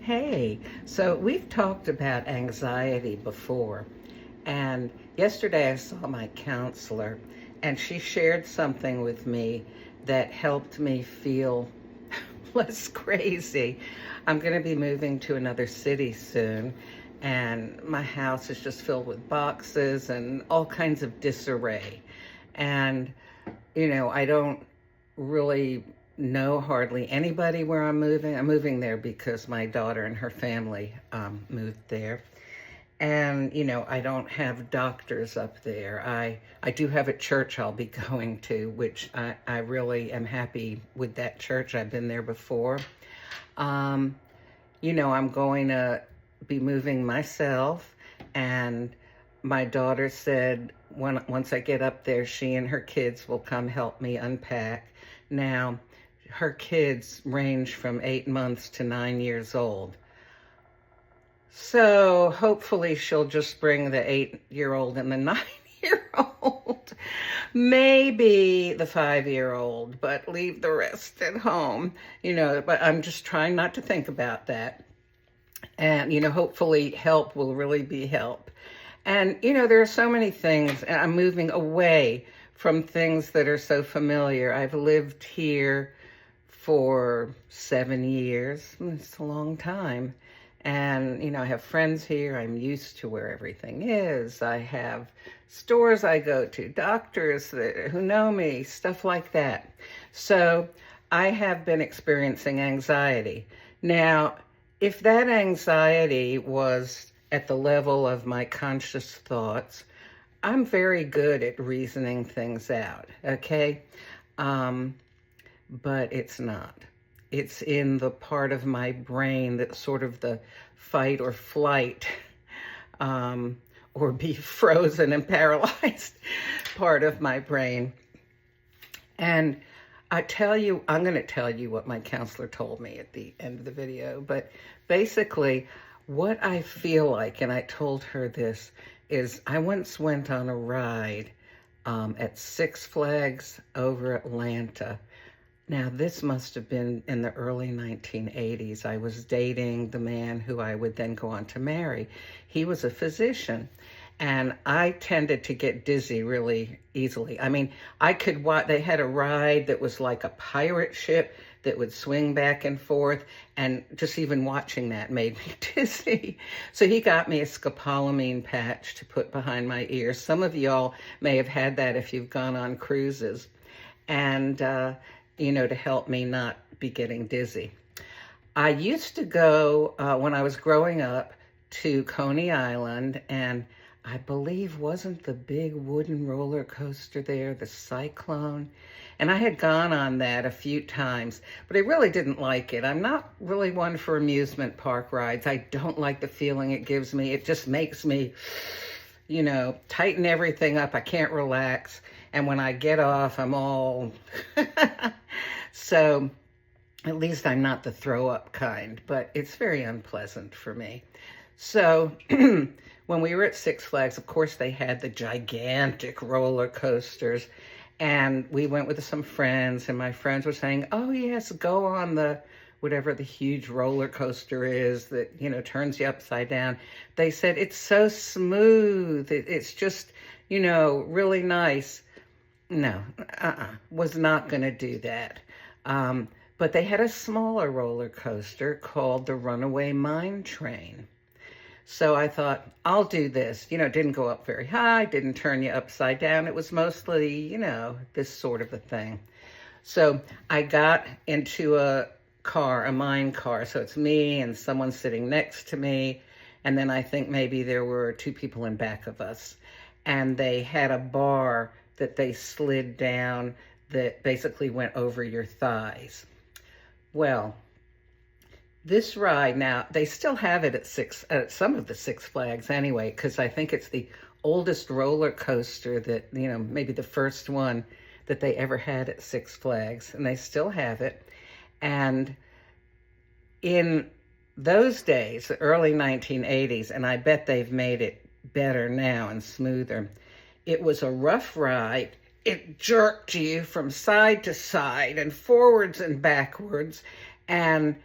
Hey, so we've talked about anxiety before, and yesterday I saw my counselor, and she shared something with me that helped me feel less crazy. I'm going to be moving to another city soon, and my house is just filled with boxes and all kinds of disarray. And I don't really know hardly anybody where I'm moving. I'm moving there because my daughter and her family moved there. And, I don't have doctors up there. I do have a church I'll be going to, which I really am happy with that church. I've been there before. Um, I'm going to be moving myself, and my daughter said once I get up there, she and her kids will come help me unpack. Now, her kids range from 8 months to 9 years old. So hopefully she'll just bring the 8-year-old and the 9-year-old, maybe the 5-year-old, but leave the rest at home. But I'm just trying not to think about that. And, hopefully help will really be help. And, there are so many things. And I'm moving away from things that are so familiar. I've lived here for 7 years. It's a long time. And, I have friends here. I'm used to where everything is. I have stores I go to, doctors who know me, stuff like that. So I have been experiencing anxiety. Now, if that anxiety was at the level of my conscious thoughts, I'm very good at reasoning things out, okay? But it's not. It's in the part of my brain that's sort of the fight or flight, or be frozen and paralyzed part of my brain. And I'm going to tell you what my counselor told me at the end of the video, but basically what I feel like, and I told her this, is I once went on a ride at Six Flags over Atlanta. Now, this must have been in the early 1980s. I was dating the man who I would then go on to marry. He was a physician, and I tended to get dizzy really easily. I mean, they had a ride that was like a pirate ship that would swing back and forth, and just even watching that made me dizzy. So he got me a scopolamine patch to put behind my ears. Some of y'all may have had that if you've gone on cruises. And, to help me not be getting dizzy. I used to go, when I was growing up, to Coney Island, and I believe wasn't the big wooden roller coaster there, the Cyclone? And I had gone on that a few times, but I really didn't like it. I'm not really one for amusement park rides. I don't like the feeling it gives me. It just makes me, tighten everything up. I can't relax. And when I get off, I'm all... So at least I'm not the throw up kind, but it's very unpleasant for me. So when we were at Six Flags, of course, they had the gigantic roller coasters, and we went with some friends, and my friends were saying, oh yes, go on whatever the huge roller coaster is that, turns you upside down. They said, it's so smooth. It's just, really nice. No, was not going to do that. But they had a smaller roller coaster called the Runaway Mine Train. So I thought, I'll do this. It didn't go up very high, didn't turn you upside down. It was mostly, this sort of a thing. So I got into a mine car. So it's me and someone sitting next to me. And then I think maybe there were two people in back of us. And they had a bar that they slid down that basically went over your thighs. Well, this ride now, they still have it at some of the Six Flags anyway, because I think it's the oldest roller coaster that, maybe the first one that they ever had at Six Flags, and they still have it. And in those days, the early 1980s, and I bet they've made it better now and smoother, it was a rough ride. It jerked you from side to side and forwards and backwards. And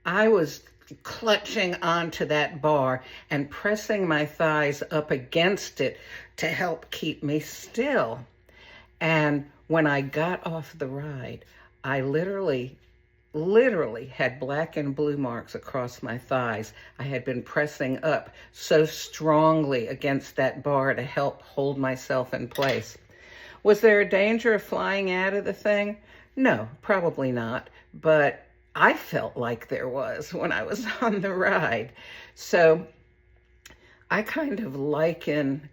I was clutching onto that bar and pressing my thighs up against it to help keep me still. And when I got off the ride, I literally had black and blue marks across my thighs. I had been pressing up so strongly against that bar to help hold myself in place. Was there a danger of flying out of the thing? No, probably not. But I felt like there was when I was on the ride. So I kind of liken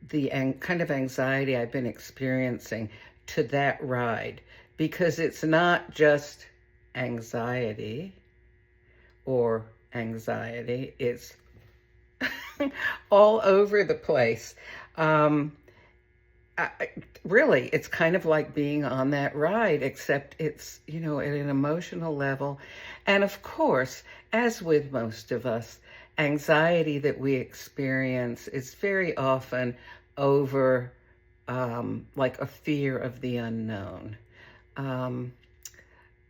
the kind of anxiety I've been experiencing to that ride, because it's not just anxiety, it's all over the place. Really, it's kind of like being on that ride, except it's, at an emotional level. And of course, as with most of us, anxiety that we experience is very often over like a fear of the unknown.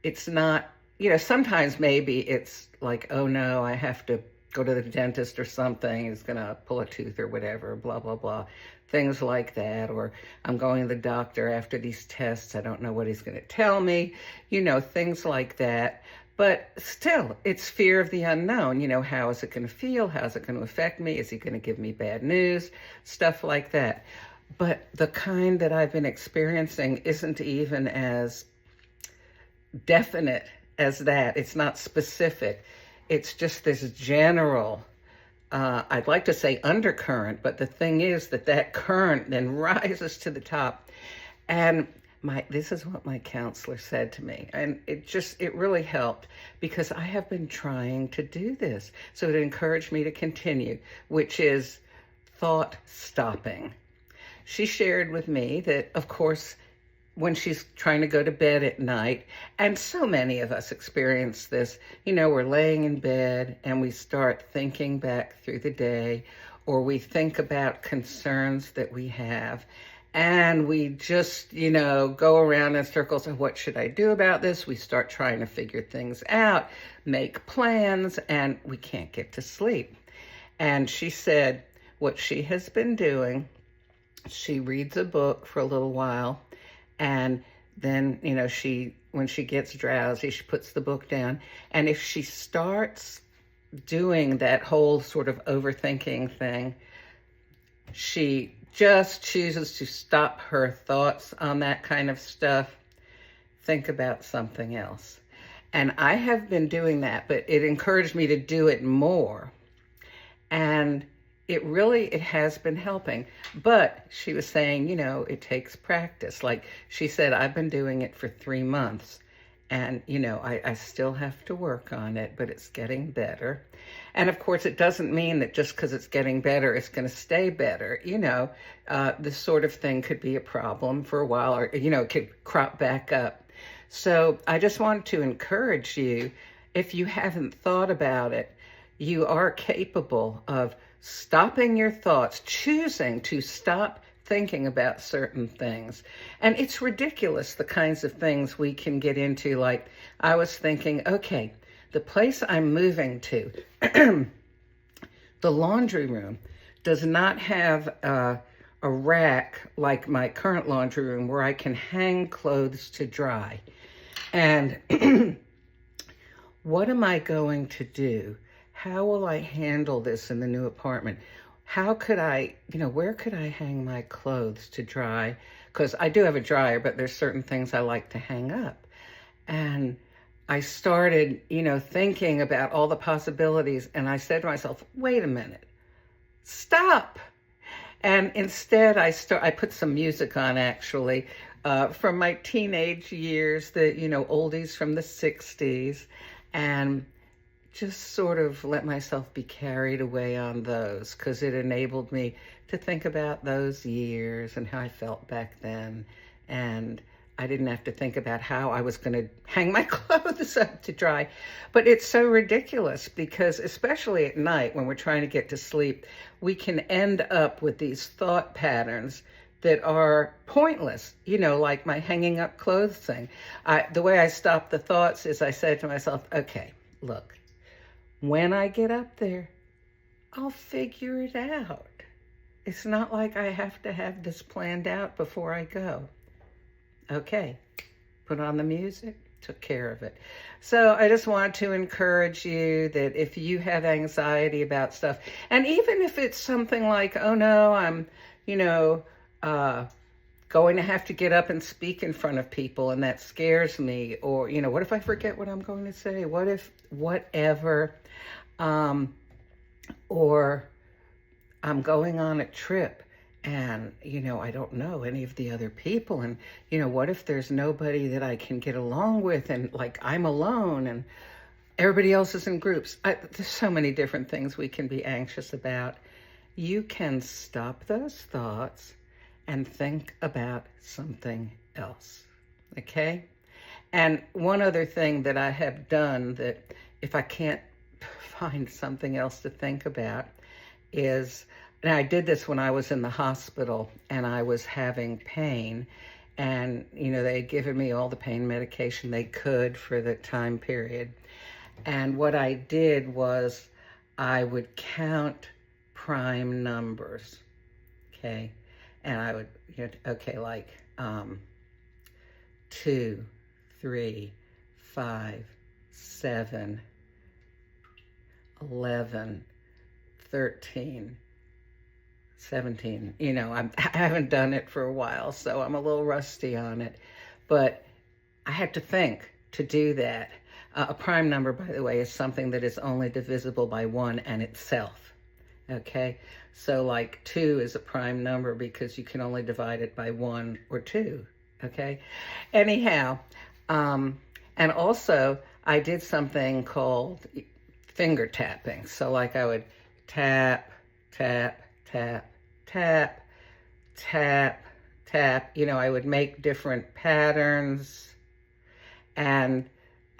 It's not, sometimes maybe it's like, oh no, I have to go to the dentist or something. He's going to pull a tooth or whatever, blah, blah, blah. Things like that. Or I'm going to the doctor after these tests. I don't know what he's going to tell me, things like that. But still, it's fear of the unknown. How is it going to feel? How's it going to affect me? Is he going to give me bad news? Stuff like that. But the kind that I've been experiencing isn't even as definite as that. It's not specific. It's just this general, I'd like to say undercurrent, but the thing is that current then rises to the top. And this is what my counselor said to me. And it really helped, because I have been trying to do this. So it encouraged me to continue, which is thought stopping. She shared with me that, of course, when she's trying to go to bed at night, and so many of us experience this, we're laying in bed and we start thinking back through the day, or we think about concerns that we have, and we just, go around in circles of what should I do about this? We start trying to figure things out, make plans, and we can't get to sleep. And she said what she has been doing, she reads a book for a little while, and then, when she gets drowsy, she puts the book down. And if she starts doing that whole sort of overthinking thing, she just chooses to stop her thoughts on that kind of stuff, think about something else. And I have been doing that, but it encouraged me to do it more. And it has been helping. But she was saying, it takes practice. Like she said, I've been doing it for 3 months, and, I still have to work on it, but it's getting better. And of course, it doesn't mean that just because it's getting better, it's going to stay better. This sort of thing could be a problem for a while, or, it could crop back up. So I just wanted to encourage you, if you haven't thought about it, you are capable of stopping your thoughts, choosing to stop thinking about certain things. And it's ridiculous, the kinds of things we can get into. Like, I was thinking, okay, the place I'm moving to, the laundry room does not have a rack like my current laundry room where I can hang clothes to dry. And what am I going to do? How will I handle this in the new apartment? How could I, where could I hang my clothes to dry? Because I do have a dryer, but there's certain things I like to hang up. And I started, thinking about all the possibilities. And I said to myself, wait a minute, stop. And instead I put some music on, actually, from my teenage years, the, oldies from the 60s. And just sort of let myself be carried away on those, because it enabled me to think about those years and how I felt back then. And I didn't have to think about how I was going to hang my clothes up to dry. But it's so ridiculous, because especially at night when we're trying to get to sleep, we can end up with these thought patterns that are pointless, like my hanging up clothes thing. The way I stopped the thoughts is I said to myself, okay, look, When I get up there, I'll figure it out. It's not like I have to have this planned out before I go. Okay, put on the music, took care of it. So I just want to encourage you that if you have anxiety about stuff, and even if it's something like, oh no, I'm, going to have to get up and speak in front of people and that scares me, or, what if I forget what I'm going to say? What if, whatever, or I'm going on a trip and, I don't know any of the other people. And, what if there's nobody that I can get along with and like I'm alone and everybody else is in groups? There's so many different things we can be anxious about. You can stop those thoughts and think about something else, okay? And one other thing that I have done that if I can't find something else to think about is, and I did this when I was in the hospital and I was having pain, and they had given me all the pain medication they could for the time period. And what I did was I would count prime numbers, okay? And I would, okay, like 2, 3, 5, 7, 11, 13, 17. I haven't done it for a while, so I'm a little rusty on it. But I had to think to do that. A prime number, by the way, is something that is only divisible by 1 and itself. Okay? So like 2 is a prime number because you can only divide it by 1 or 2. Okay? Anyhow, and also I did something called finger tapping. So like I would tap, tap, tap, tap, tap, tap. I would make different patterns and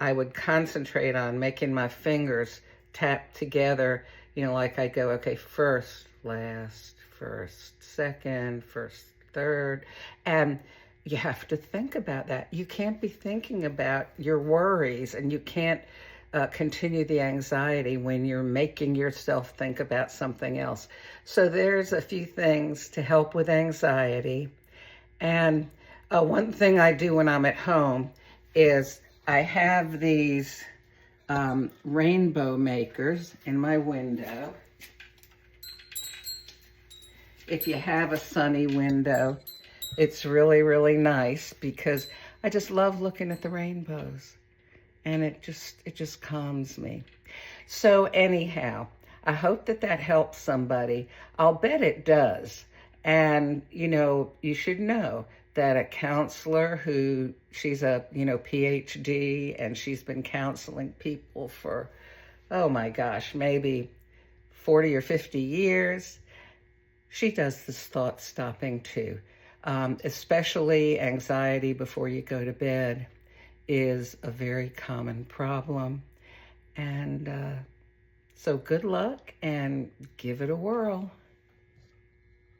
I would concentrate on making my fingers tap together, like I go, okay, first, last, first, second, first, third. And you have to think about that. You can't be thinking about your worries and you can't continue the anxiety when you're making yourself think about something else. So there's a few things to help with anxiety. And one thing I do when I'm at home is I have these rainbow makers in my window. If you have a sunny window, it's really, really nice because I just love looking at the rainbows. And it just calms me. So anyhow, I hope that helps somebody. I'll bet it does. And, you should know that a counselor she's a, PhD, and she's been counseling people for, oh my gosh, maybe 40 or 50 years. She does this thought stopping too, especially anxiety before you go to bed is a very common problem. And so good luck and give it a whirl.